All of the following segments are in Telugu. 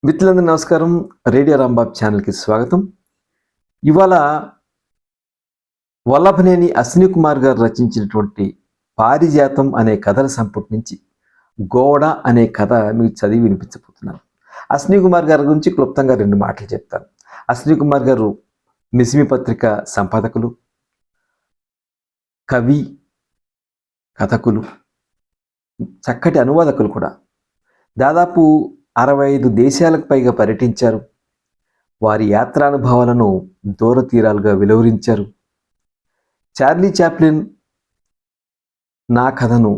మిత్రులందరూ నమస్కారం. రేడియో రాంబాబు ఛానల్‌కి స్వాగతం. ఇవాళ వల్లభనేని అశ్విని కుమార్ గారు రచించినటువంటి 'పారిజాతం' అనే కథల సంపుటి నుంచి 'గోడ' అనే కథ మీకు చదివి వినిపించబోతున్నాను. అశ్విని కుమార్ గారి గురించి క్లుప్తంగా 2 మాటలు చెప్తాను. అశ్విని కుమార్ గారు మిస్మి పత్రిక సంపాదకులు, కవి, కథకులు, చక్కటి అనువాదకులు కూడా. దాదాపు 65 దేశాలకు పైగా పర్యటించారు. వారి యాత్రానుభవాలను దూరతీరాలుగా వెలువరించారు. చార్లీ చాప్లిన్ నా కథను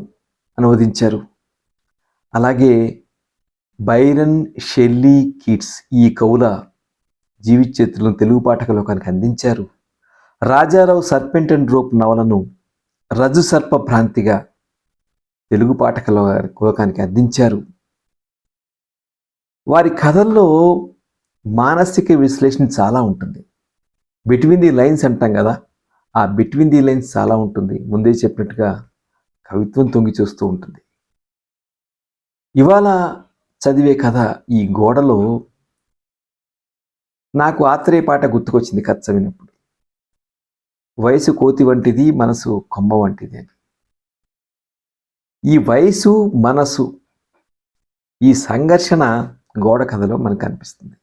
అనువదించారు. అలాగే బైరన్, షెల్లీ, కీట్స్ ఈ కవుల జీవిత చరిత్రలను తెలుగు పాఠక లోకానికి అందించారు. రాజారావు సర్పెంట్ అండ్ రోప్ నవలను రజ్జు సర్ప భ్రాంతిగా తెలుగు పాఠక లోకానికి అందించారు. వారి కథల్లో మానసిక విశ్లేషణ చాలా ఉంటుంది. బిట్వీన్ ది లైన్స్ అంటాం కదా, ఆ బిట్వీన్ ది లైన్స్ చాలా ఉంటుంది. ముందే చెప్పినట్టుగా కవిత్వం తొంగి చూస్తూ ఉంటుంది. ఇవాళ చదివే కథ ఈ గోడలో నాకు ఆత్రేయ పాట గుర్తుకొచ్చింది కథ చదివినప్పుడు. వయసు కోతి వంటిది, మనసు కొమ్మ వంటిది అని. ఈ వయసు మనసు ఈ సంఘర్షణ గోడ కథలో మనకు కనిపిస్తుంది.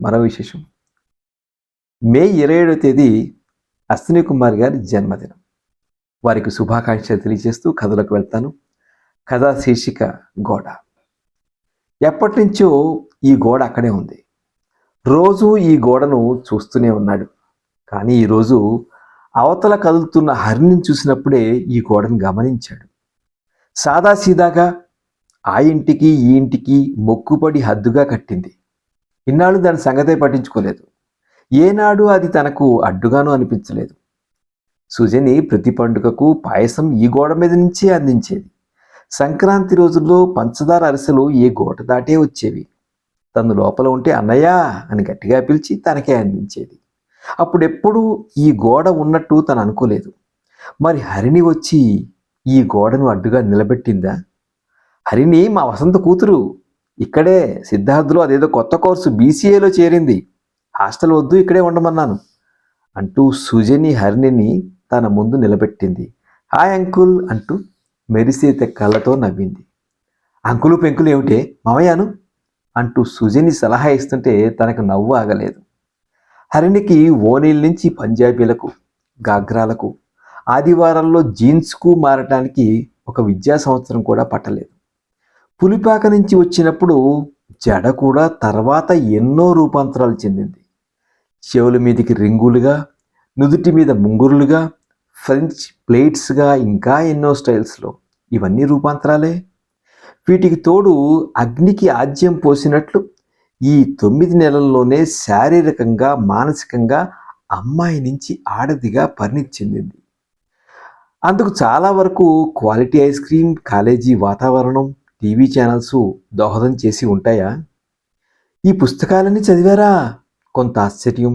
మరో విశేషం, మే 27వ తేదీ అశ్విని కుమార్ గారి జన్మదినం. వారికి శుభాకాంక్షలు తెలియజేస్తూ కథలోకి వెళ్తాను. కథా శీర్షిక గోడ. ఎప్పటి నుంచో ఈ గోడ అక్కడే ఉంది. రోజు ఈ గోడను చూస్తూనే ఉన్నాడు. కానీ ఈరోజు అవతల కదులుతున్న హరిని చూసినప్పుడే ఈ గోడను గమనించాడు. సాదాసీదాగా ఆ ఇంటికి ఈ ఇంటికి మొక్కుపడి హద్దుగా కట్టింది. ఇన్నాళ్ళు దాని సంగతే పట్టించుకోలేదు. ఏనాడు అది తనకు అడ్డుగానూ అనిపించలేదు. సుజని ప్రతి పండుగకు పాయసం ఈ గోడ మీద నుంచే అందించేది. సంక్రాంతి రోజుల్లో పంచదార అరిసెలు ఏ గోడ దాటే వచ్చేవి. తను లోపల ఉంటే అన్నయ్య అని గట్టిగా పిలిచి తనకే అందించేది. అప్పుడెప్పుడూ ఈ గోడ ఉన్నట్టు తను అనుకోలేదు. మరి హరిణి వచ్చి ఈ గోడను అడ్డుగా నిలబెట్టిందా? హరిణి మా వసంత కూతురు. ఇక్కడే సిద్ధార్థలో అదేదో కొత్త కోర్సు బీసీఏలో చేరింది. హాస్టల్ వద్దు, ఇక్కడే ఉండమన్నాను అంటూ సుజని హరిణిని తన ముందు నిలబెట్టింది. హాయ్ అంకుల్ అంటూ మెరిసే కళ్ళతో నవ్వింది. అంకులు పెంకులు ఏమిటే మావయ్యాను అంటూ సుజని సలహా ఇస్తుంటే తనకు నవ్వు ఆగలేదు. హరిణికి ఓనీల నుంచి పంజాబీలకు, గాగ్రాలకు, ఆదివారాల్లో జీన్స్కు మారటానికి ఒక విద్యా సంవత్సరం కూడా పట్టలేదు. పులిపాక నుంచి వచ్చినప్పుడు జడ కూడా తర్వాత ఎన్నో రూపాంతరాలు చెందింది. చెవుల మీదకి రింగులుగా, నుదుటి మీద ముంగురులుగా, ఫ్రెంచ్ ప్లేట్స్గా, ఇంకా ఎన్నో స్టైల్స్లో. ఇవన్నీ రూపాంతరాలే. వీటికి తోడు అగ్నికి ఆజ్యం పోసినట్లు ఈ 9 నెలల్లోనే శారీరకంగా, మానసికంగా అమ్మాయి నుంచి ఆడదిగా పరిణితి చెందింది. అందుకు చాలా వరకు క్వాలిటీ ఐస్ క్రీమ్, కాలేజీ వాతావరణం, టీవీ ఛానల్స్ దోహదం చేసి ఉంటాయా? ఈ పుస్తకాలన్నీ చదివారా? కొంత ఆశ్చర్యం,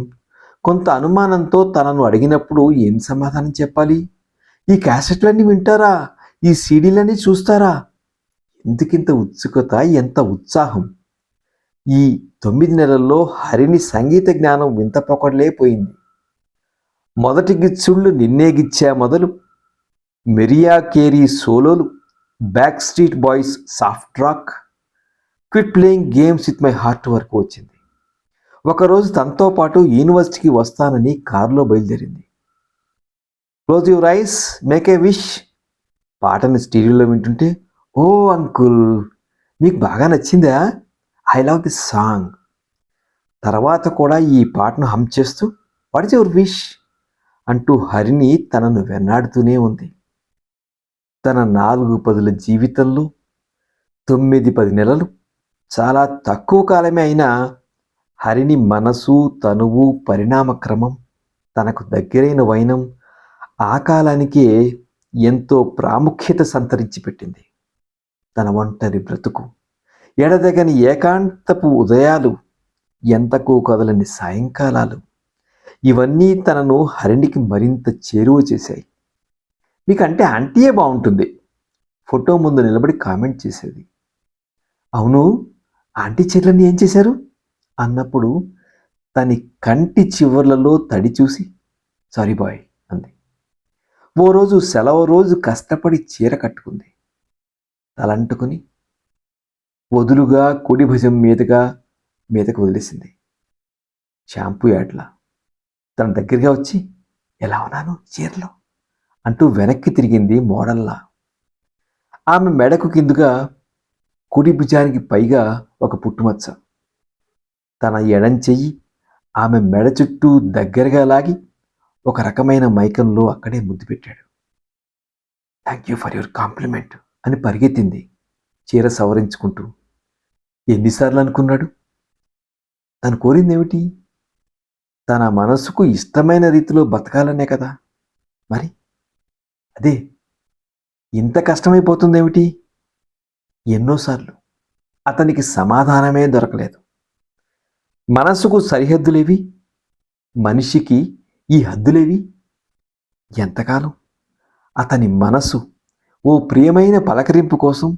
కొంత అనుమానంతో తనను అడిగినప్పుడు ఏం సమాధానం చెప్పాలి? ఈ క్యాసెట్లన్నీ వింటారా? ఈ సీడీలన్నీ చూస్తారా? ఎందుకింత ఉత్సుకత, ఎంత ఉత్సాహం? ఈ 9 నెలల్లో హరిని సంగీత జ్ఞానం వింత పొకడలేపోయింది. మొదటి గిచ్చుళ్ళు నిన్నే గిచ్చా మొదలు, మెరియా కేరీ సోలోలు, Backstreet Boys soft rock, quit playing games with my heart వరకు వచ్చింది. ఒకరోజు తనతో పాటు యూనివర్సిటీకి వస్తానని కారులో బయలుదేరింది. Close your eyes, make a wish పాటని స్టీరియోలో వింటుంటే, ఓ అంకుల్ మీకు బాగా నచ్చిందా? I love this song. తర్వాత కూడా ఈ పాటను హమ్ చేస్తూ వాట్ ఇస్ యువర్ విష్ అంటూ హరిని తనను వెన్నాడుతూనే ఉంది. తన 4-10 జీవితంలో 9-10 నెలలు చాలా తక్కువ కాలమే అయినా హరిని మనసు, తనువు, పరిణామక్రమం, తనకు దగ్గరైన వైనం ఆ కాలానికే ఎంతో ప్రాముఖ్యత సంతరించి పెట్టింది. తన ఒంటరి బ్రతుకు, ఎడదెగని ఏకాంతపు ఉదయాలు, ఎంతకు కదలని సాయంకాలాలు, ఇవన్నీ తనను హరిణికి మరింత చేరువ చేశాయి. మీకంటే ఆంటీయే బాగుంటుంది ఫోటో ముందు నిలబడి కామెంట్ చేసేది. అవును, ఆంటీ చీరలన్నీ ఏం చేశారు అన్నప్పుడు తని కంటి చివర్లలో తడి చూసి సారీ బాయ్ అంది. ఓ రోజు సెలవు రోజు కష్టపడి చీర కట్టుకుంది. తలంటుకుని వదులుగా కుడి భుజం మీదకు వదిలేసింది. షాంపూ యాడ్లా తన దగ్గరగా వచ్చి ఎలా ఉన్నాను చీరలో అంటూ వెనక్కి తిరిగింది మోడల్లా. ఆమె మెడకు కిందుగా కుడి భుజానికి పైగా ఒక పుట్టుమచ్చ. తన ఎడం చెయ్యి ఆమె మెడ చుట్టూ దగ్గరగా లాగి ఒక రకమైన మైకంలో అక్కడే ముద్దు పెట్టాడు. Thank you for your compliment అని పరిగెత్తింది చీర సవరించుకుంటూ. ఎన్నిసార్లు అనుకున్నాడు? తను కోరిందేమిటి? తన మనసుకు ఇష్టమైన రీతిలో బతకాలనే కదా. మరి అదే ఇంత కష్టమైపోతుందేమిటి? ఎన్నోసార్లు అతనికి సమాధానమే దొరకలేదు. మనసుకు సరిహద్దులేవి? మనిషికి ఈ హద్దులేవి? ఎంతకాలం అతని మనసు ఓ ప్రియమైన పలకరింపు కోసం,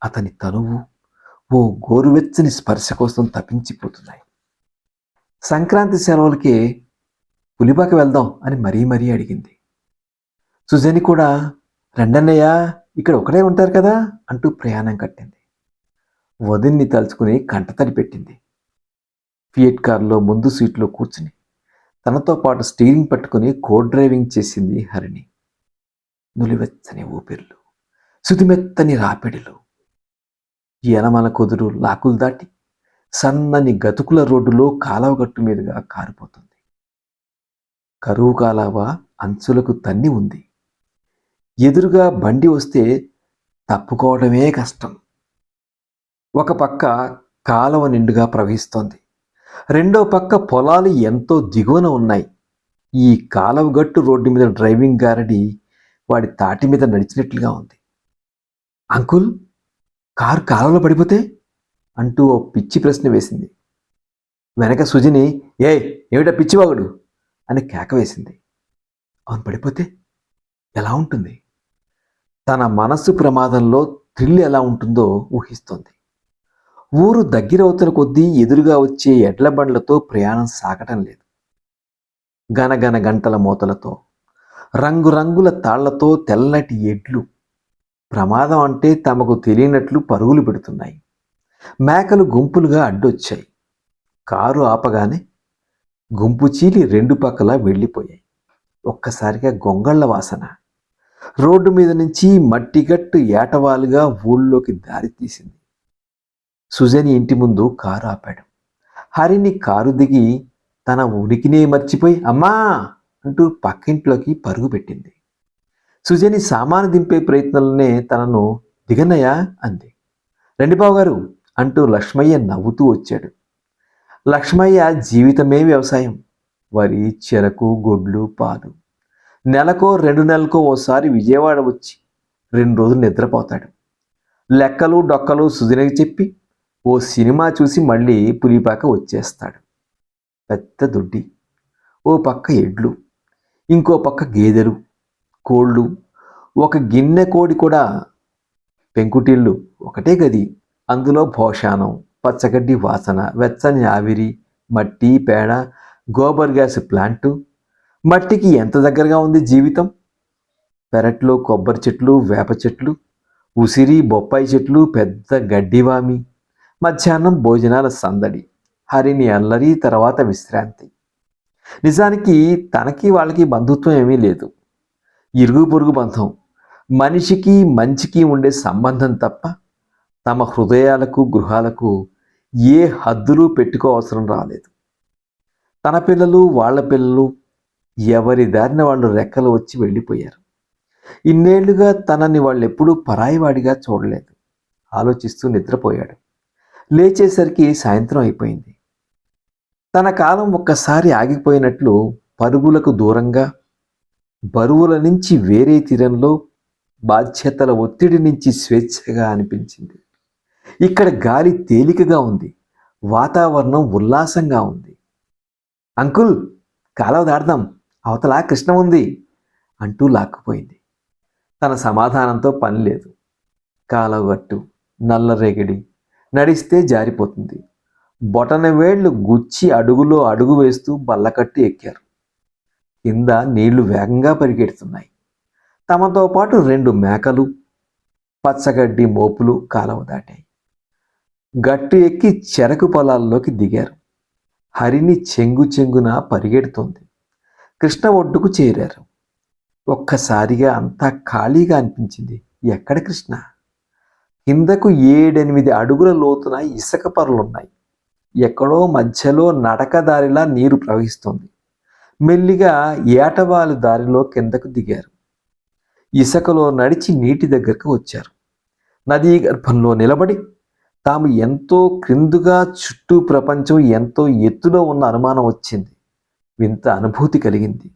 అతని తనువు ఓ గోరువెచ్చని స్పర్శ కోసం తప్పించిపోతున్నాయి. సంక్రాంతి సెలవులకే పులిపాక వెళ్దాం అని మరీ అడిగింది. సుజని కూడా రెండన్నయ్య ఇక్కడ ఒకడే ఉంటారు కదా అంటూ ప్రయాణం కట్టింది. వదిన్ని తలుచుకుని కంటతడి పెట్టింది. ఫియట్ కారులో ముందు సీట్లో కూర్చుని తనతో పాటు స్టీరింగ్ పట్టుకుని కో డ్రైవింగ్ చేసింది హరిణి. నులివెచ్చని ఊపిర్లు, సుతిమెత్తని రాపిడిలు, యనమల కుదురు లాకులు దాటి సన్నని గతుకుల రోడ్డులో కాలవగట్టు మీదుగా కారిపోతుంది. కరువు కాలవ అంచులకు తన్ని ఉంది. ఎదురుగా బండి వస్తే తప్పుకోవడమే కష్టం. ఒక పక్క కాలవ నిండుగా ప్రవహిస్తోంది. రెండో పక్క పొలాలు ఎంతో దిగువన ఉన్నాయి. ఈ కాలవగట్టు రోడ్డు మీద డ్రైవింగ్ గారడి వాడి తాటి మీద నడిచినట్లుగా ఉంది. అంకుల్, కారు కాలంలో పడిపోతే అంటూ ఓ పిచ్చి ప్రశ్న వేసింది. వెనక సుజిని ఏమిటా పిచ్చివాగుడు అని కేక వేసింది. అవును, పడిపోతే ఎలా ఉంటుంది? తన మనస్సు ప్రమాదంలో థ్రిల్ ఎలా ఉంటుందో ఊహిస్తోంది. ఊరు దగ్గరవుతున్న కొద్దీ ఎదురుగా వచ్చే ఎడ్ల బండ్లతో ప్రయాణం సాగటం లేదు. గనగన గంటల మోతలతో, రంగురంగుల తాళ్లతో తెల్లటి ఎడ్లు ప్రమాదం అంటే తమకు తెలియనట్లు పరుగులు పెడుతున్నాయి. మేకలు గుంపులుగా అడ్డొచ్చాయి. కారు ఆపగానే గుంపు చీలి రెండు పక్కలా వెళ్ళిపోయాయి. ఒక్కసారిగా గొంగళ్ళ వాసన రోడ్డు మీద నుంచి మట్టిగట్టు ఏటవాలుగా ఊళ్ళోకి దారి తీసింది. సుజని ఇంటి ముందు కారు ఆపాడు. హరిని కారు దిగి తన ఉనికినే మర్చిపోయి అమ్మా అంటూ పక్కింట్లోకి పరుగు పెట్టింది. సుజని సామాను దింపే ప్రయత్నంలోనే తనను దిగన్నయ్యా అంది. రండి బావగారు అంటూ లక్ష్మయ్య నవ్వుతూ వచ్చాడు. లక్ష్మయ్య జీవితమే వ్యవసాయం. వరి, చెరకు, గొడ్లు, పాలు. నెలకో 2 నెలలకో ఓసారి విజయవాడ వచ్చి 2 రోజులు నిద్రపోతాడు. లెక్కలు డొక్కలు సుజనికి చెప్పి ఓ సినిమా చూసి మళ్ళీ పులిపాక వచ్చేస్తాడు. పెద్ద దొడ్డి, ఓ పక్క ఎడ్లు, ఇంకో పక్క గేదెలు, కోళ్ళు, ఒక గిన్నె కోడి కూడా. పెంకుటిల్లు, ఒకటే గది, అందులో భోషానం, పచ్చగడ్డి వాసన, వెచ్చని ఆవిరి, మట్టి పేడ, గోబర్ గ్యాస్ ప్లాంటు. మట్టికి ఎంత దగ్గరగా ఉంది జీవితం. పెరట్లో కొబ్బరి చెట్లు, వేప చెట్లు, ఉసిరి, బొప్పాయి చెట్లు, పెద్ద గడ్డివామి. మధ్యాహ్నం భోజనాల సందడి, హరిని అల్లరి, తర్వాత విశ్రాంతి. నిజానికి తనకి వాళ్ళకి బంధుత్వం ఏమీ లేదు. ఇరుగు పొరుగు బంధం, మనిషికి మంచికి ఉండే సంబంధం తప్ప తమ హృదయాలకు గృహాలకు ఏ హద్దులు పెట్టుకో అవసరం రాలేదు. తన పిల్లలు వాళ్ళ పిల్లలు ఎవరి దారిన వాళ్ళు రెక్కలు వచ్చి వెళ్ళిపోయారు. ఇన్నేళ్లుగా తనని వాళ్ళెప్పుడూ పరాయివాడిగా చూడలేదు. ఆలోచిస్తూ నిద్రపోయాడు. లేచేసరికి సాయంత్రం అయిపోయింది. తన కాలం ఒక్కసారి ఆగిపోయినట్లు పరుగులకు దూరంగా, బరువుల నుంచి వేరే తీరంలో, బాధ్యతల ఒత్తిడి నుంచి స్వేచ్ఛగా అనిపించింది. ఇక్కడ గాలి తేలికగా ఉంది, వాతావరణం ఉల్లాసంగా ఉంది. అంకుల్, కాలువ దాడదాం, అవతల కృష్ణ ఉంది అంటూ లాక్కుపోయింది. తన సమాధానంతో పని లేదు. కాలువగట్టు, నల్లరేగడి, నడిస్తే జారిపోతుంది. బొటన వేళ్లు గుచ్చి అడుగులో అడుగు వేస్తూ బల్లకట్టి ఎక్కారు. కింద నీళ్లు వేగంగా పరిగెడుతున్నాయి. తమతో పాటు 2 మేకలు, పచ్చగడ్డి మోపులు కాలవ దాటాయి. గట్టు ఎక్కి చెరకు పొలాల్లోకి దిగారు. హరిణి చెంగు చెంగున పరిగెడుతోంది. కృష్ణ ఒడ్డుకు చేరారు. ఒక్కసారిగా అంతా ఖాళీగా అనిపించింది. ఎక్కడ కృష్ణ? కిందకు 7-8 అడుగుల లోతున ఇసుక పరులున్నాయి. ఎక్కడో మధ్యలో నడకదారిలా నీరు ప్రవహిస్తోంది. మెల్లిగా ఏటవాలు దారిలో కిందకు దిగారు. ఇసుకలో నడిచి నీటి దగ్గరకు వచ్చారు. నదీ గర్భంలో నిలబడి తాము ఎంతో క్రిందుగా, చుట్టూ ప్రపంచం ఎంతో ఎత్తులో ఉన్న అనుమానం వచ్చింది. వింత అనుభూతి కలిగింది.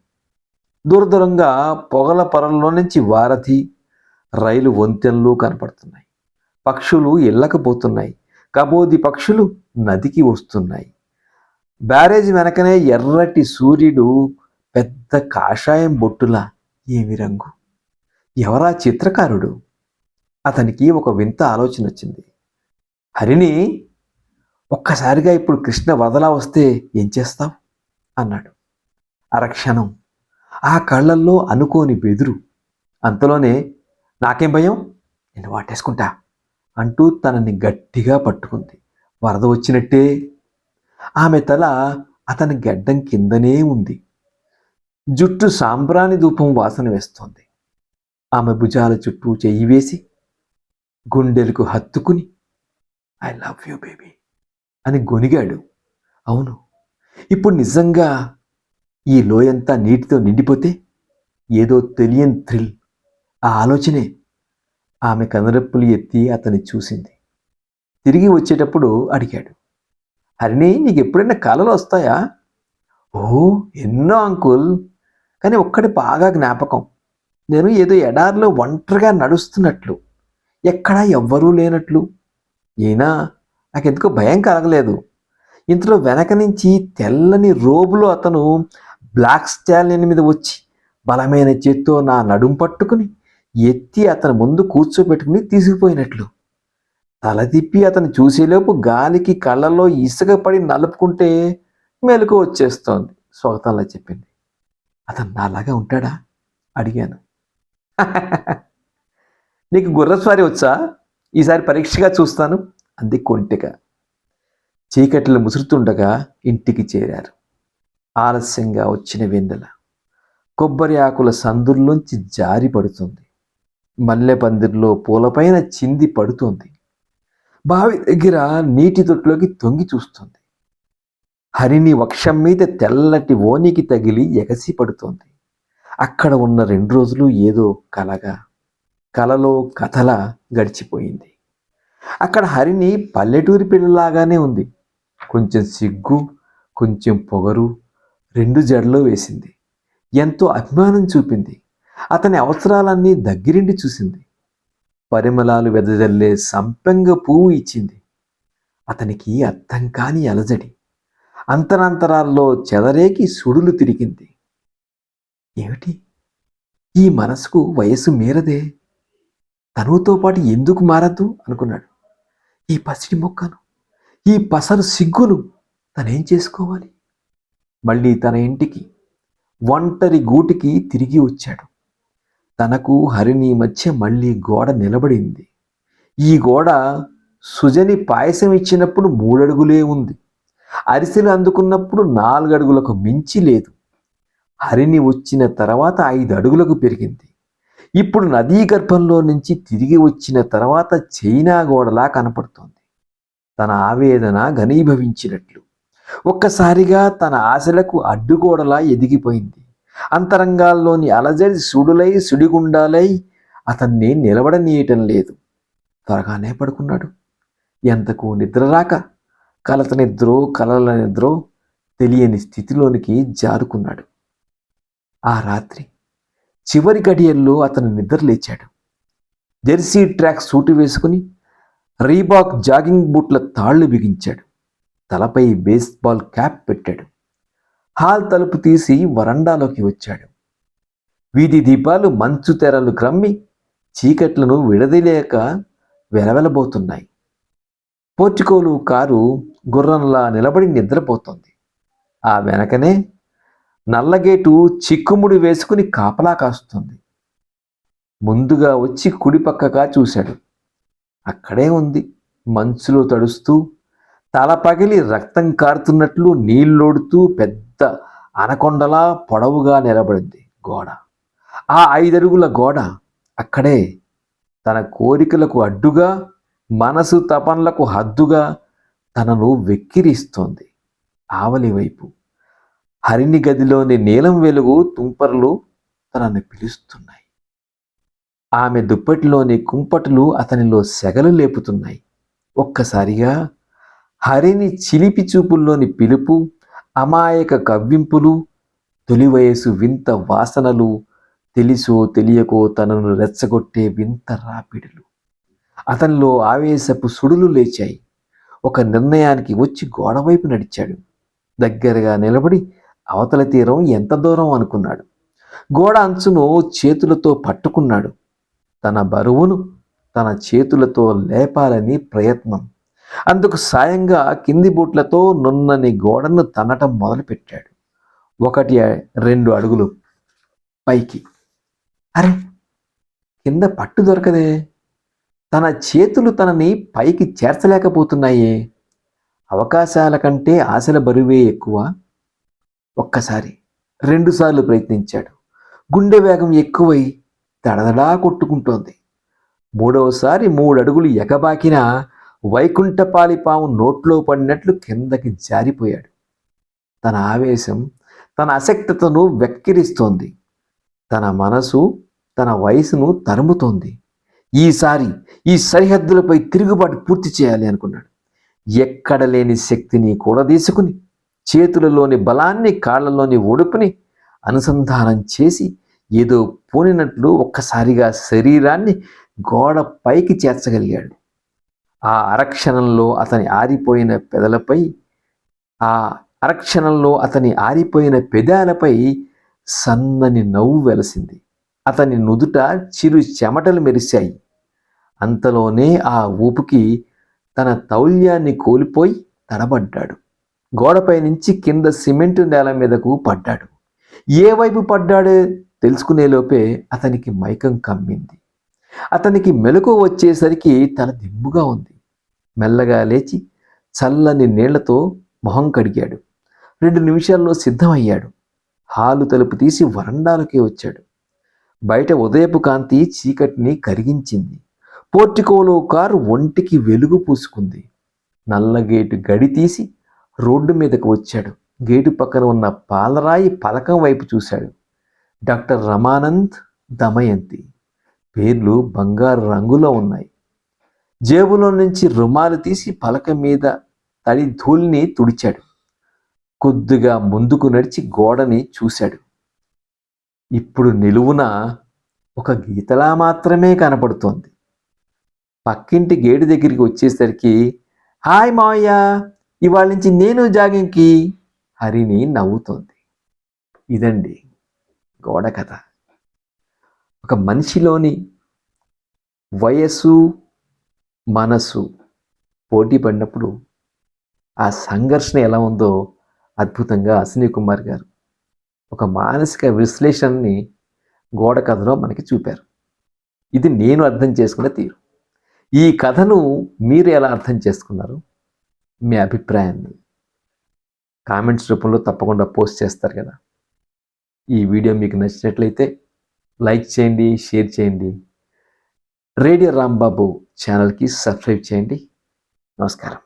దూరదూరంగా పొగల పొరల్లో నుంచి వారధి, రైలు వంతెనలు కనపడుతున్నాయి. పక్షులు ఇళ్ళకు పోతున్నాయి. కబోది పక్షులు నదికి వస్తున్నాయి. బ్యారేజ్ వెనకనే ఎర్రటి సూర్యుడు పెద్ద కాషాయం బొట్టులా. ఏమి రంగు! ఎవరా చిత్రకారుడు? అతనికి ఒక వింత ఆలోచన వచ్చింది. హరిణి, ఒక్కసారిగా ఇప్పుడు కృష్ణ వదలా వస్తే ఏం చేస్తావు అన్నాడు. అరక్షణం ఆ కళ్ళల్లో అనుకోని బెదురు. అంతలోనే నాకేం భయం, నేను వాటేసుకుంటా అంటూ తనని గట్టిగా పట్టుకుంది. వరద వచ్చినట్టే. ఆమె తల అతని గడ్డం కిందనే ఉంది. జుట్టు సాంబ్రాణి ధూపం వాసన వేస్తోంది. ఆమె భుజాల చుట్టూ చెయ్యి వేసి గుండెలకు హత్తుకుని ఐ లవ్ యూ బేబీ అని గొనిగాడు. అవును, ఇప్పుడు నిజంగా ఈ లోయంతా నీటితో నిండిపోతే ఏదో తెలియని థ్రిల్. ఆ ఆలోచనే. ఆమె కనురెప్పులు ఎత్తి అతన్ని చూసింది. తిరిగి వచ్చేటప్పుడు అడిగాడు, హరిణి, నీకు ఎప్పుడైనా కలలు వస్తాయా? ఓ, ఎన్నో అంకుల్. కానీ ఒక్కటి బాగా జ్ఞాపకం. నేను ఏదో ఎడారిలో ఒంటరిగా నడుస్తున్నట్లు, ఎక్కడా ఎవ్వరూ లేనట్లు. అయినా నాకెందుకో భయం కలగలేదు. ఇంతలో వెనక నుంచి తెల్లని రోబులో అతను బ్లాక్ స్టాలియన్ మీద వచ్చి బలమైన చేత్తో నా నడుం పట్టుకుని ఎత్తి అతని ముందు కూర్చోబెట్టుకుని తీసుకుపోయినట్లు. తల తిప్పి అతను చూసేలోపు గాలికి కళ్ళల్లో ఇసుక పడి నలుపుకుంటే మెలకు వచ్చేస్తోంది. స్వాగతంలా చెప్పింది. అతను నాలాగా ఉంటాడా అడిగాను. నీకు గుర్రస్వారీ వచ్చా? ఈసారి పరీక్షగా చూస్తాను అంది కొంటెగా. చీకట్లు ముసురుతుండగా ఇంటికి చేరారు. ఆలస్యంగా వచ్చిన వెన్నెల కొబ్బరి ఆకుల సందుల్లోంచి జారి పడుతుంది. మల్లె పందిరిలో పూలపైన చింది పడుతోంది. బావి దగ్గర నీటి తొట్టులోకి తొంగి చూస్తుంది. హరిణి వక్షం మీద తెల్లటి ఓనికి తగిలి ఎగసి పడుతోంది. అక్కడ ఉన్న 2 రోజులు ఏదో కలలో కథలా గడిచిపోయింది. అక్కడ హరిణి పల్లెటూరి పిల్లలాగానే ఉంది. కొంచెం సిగ్గు, కొంచెం పొగరు 2 జడలో వేసింది. ఎంతో అభిమానం చూపింది. అతని అవసరాలన్నీ దగ్గరిండి చూసింది. పరిమళాలు వెదజల్లే సంపెంగ పువ్వు ఇచ్చింది. అతనికి అర్థం కాని అలజడి. అంతరాంతరాల్లో చెదరేకి సుడులు తిరిగింది. ఏమిటి, ఈ మనసుకు వయసు మీరదే, తనుతో పాటు ఎందుకు మారద్దు అనుకున్నాడు. ఈ పసిడి మొక్కను, ఈ పసరు సిగ్గును తనేం చేసుకోవాలి? మళ్ళీ తన ఇంటికి, ఒంటరి గూటికి తిరిగి వచ్చాడు. తనకు హరిణి మధ్య మళ్ళీ గోడ నిలబడింది. ఈ గోడ సుజని పాయసం ఇచ్చినప్పుడు 3 అడుగులే ఉంది. అరిసెలు అందుకున్నప్పుడు 4 అడుగులకు మించి లేదు. హరిణి వచ్చిన తర్వాత 5 అడుగులకు పెరిగింది. ఇప్పుడు నదీ గర్భంలో నుంచి తిరిగి వచ్చిన తర్వాత చైనా గోడలా కనపడుతోంది. తన ఆవేదన ఘనీభవించినట్లు. ఒక్కసారిగా తన ఆశలకు అడ్డుగోడలా ఎదిగిపోయింది. అంతరంగాల్లోని అలజడి సుడులై సుడిగుండాలై అతన్ని నిలబడనీయటం లేదు. త్వరగానే పడుకున్నాడు. ఎంతకు నిద్ర రాక కలత నిద్రో కలల నిద్రో తెలియని స్థితిలోనికి జారుకున్నాడు. ఆ రాత్రి చివరి గడియల్లో అతను నిద్ర లేచాడు. జెర్సీ ట్రాక్ సూటు వేసుకుని రీబాక్ జాగింగ్ బూట్ల తాళ్లు బిగించాడు. తలపై బేస్బాల్ క్యాప్ పెట్టాడు. హాల్ తలుపు తీసి వరండాలోకి వచ్చాడు. వీధి దీపాలు మంచు తెరలు క్రమ్మి చీకట్లను విడదలేక వెలవెలబోతున్నాయి. పోర్చుకోలు కారు గుర్రంలా నిలబడి నిద్రపోతోంది. ఆ వెనకనే నల్లగేటు చిక్కుముడి వేసుకుని కాపలా కాస్తుంది. ముందుగా వచ్చి కుడి పక్కగా చూశాడు. అక్కడే ఉంది, మంచులో తడుస్తూ తల పగిలి రక్తం కారుతున్నట్లు నీళ్లోడుతూ పెద్ద అనకొండలా పొడవుగా నిలబడింది గోడ. ఆ 5 అడుగుల గోడ అక్కడే తన కోరికలకు అడ్డుగా, మనసు తపనలకు హద్దుగా తనను వెక్కిరిస్తోంది. ఆవలి వైపు హరిణి గదిలోని నీలం వెలుగు తుంపర్లు తనని పిలుస్తున్నాయి. ఆమె దుప్పటిలోని కుంపటులు అతనిలో సెగలు లేపుతున్నాయి. ఒక్కసారిగా హరిని చిలిపి చూపుల్లోని పిలుపు, అమాయక కవ్వింపులు, తొలి వయసు వింత వాసనలు, తెలిసో తెలియకో తనను రెచ్చగొట్టే వింత రాపిడులు. అతనిలో ఆవేశపు సుడులు లేచాయి. ఒక నిర్ణయానికి వచ్చి గోడవైపు నడిచాడు. దగ్గరగా నిలబడి అవతల తీరం ఎంత దూరం అనుకున్నాడు. గోడ అంచును చేతులతో పట్టుకున్నాడు. తన బరువును తన చేతులతో లేపాలని ప్రయత్నం. అందుకు సాయంగా కింది బూట్లతో నున్నని గోడను తన్నటం మొదలుపెట్టాడు. 1-2 అడుగులు పైకి. అరే, కింద పట్టు దొరకదే. తన చేతులు తనని పైకి చేర్చలేకపోతున్నాయే. అవకాశాల కంటే ఆశల బరువే ఎక్కువ. ఒక్కసారి, 2 సార్లు ప్రయత్నించాడు. గుండె వేగం ఎక్కువై దడదడా కొట్టుకుంటోంది. 3వసారి 3 అడుగులు ఎగబాకినా వైకుంఠపాలిపాము నోట్లో పడినట్లు కిందకి జారిపోయాడు. తన ఆవేశం తన అశక్తతను వెక్కిరిస్తోంది. తన మనసు తన వయసును తరుముతోంది. ఈసారి ఈ సరిహద్దులపై తిరుగుబాటు పూర్తి చేయాలి అనుకున్నాడు. ఎక్కడ లేని శక్తిని కూడదీసుకుని చేతులలోని బలాన్ని కాళ్లలోని ఒడుపుని అనుసంధానం చేసి ఏదో పూనినట్లు ఒక్కసారిగా శరీరాన్ని గోడ పైకి చేర్చగలిగాడు. ఆ అరక్షణంలో అతని ఆరిపోయిన పెదాలపై సన్నని నవ్వు వెలసింది. అతని నుదుట చిరు చెమటలు మెరిశాయి. అంతలోనే ఆ ఊపుకి తన తౌల్యాన్ని కోల్పోయి తడబడ్డాడు. గోడపై నుంచి కింద సిమెంటు నేల మీదకు పడ్డాడు. ఏ వైపు పడ్డాడో తెలుసుకునేలోపే అతనికి మైకం కమ్మింది. అతనికి మెలకువ వచ్చేసరికి తల దిమ్ముగా ఉంది. మెల్లగా లేచి చల్లని నీళ్లతో మొహం కడిగాడు. 2 నిమిషాల్లో సిద్ధమయ్యాడు. హాలు తలుపు తీసి వరండాలోకి వచ్చాడు. బయట ఉదయపు కాంతి చీకటిని కరిగించింది. పోర్టికోలో కారు ఒంటికి వెలుగు పూసుకుంది. నల్ల గేటు గడి తీసి రోడ్డు మీదకు వచ్చాడు. గేటు పక్కన ఉన్న పాలరాయి పలకం వైపు చూశాడు. డాక్టర్ రమానంద్, దమయంతి పేర్లు బంగారు రంగులో ఉన్నాయి. జేబులో నుంచి రుమాలు తీసి పలక మీద తడి ధూళిని తుడిచాడు. కొద్దిగా ముందుకు నడిచి గోడని చూశాడు. ఇప్పుడు నిలువున ఒక గీతలా మాత్రమే కనపడుతోంది. పక్కింటి గేటు దగ్గరికి వచ్చేసరికి, హాయ్ మావయ్య, ఇవాళ నుంచి నేను జాగింగ్కి, హరిని నవ్వుతోంది. ఇదండి గోడ కథ. ఒక మనిషిలోని వయస్సు, మనసు పోటీ పడినప్పుడు ఆ సంఘర్షణ ఎలా ఉందో అద్భుతంగా అశ్విని కుమార్ గారు ఒక మానసిక విశ్లేషణని గోడ కథలో మనకి చూపారు. ఇది నేను అర్థం చేసుకున్న తీరు. ఈ కథను మీరు ఎలా అర్థం చేసుకున్నారు? మీ అభిప్రాయాన్ని కామెంట్స్ రూపంలో తప్పకుండా పోస్ట్ చేస్తారు కదా. ఈ వీడియో మీకు నచ్చినట్లయితే లైక్ చేయండి, షేర్ చేయండి. రేడియో రాంబాబు ఛానల్కి సబ్స్క్రైబ్ చేయండి. నమస్కారం.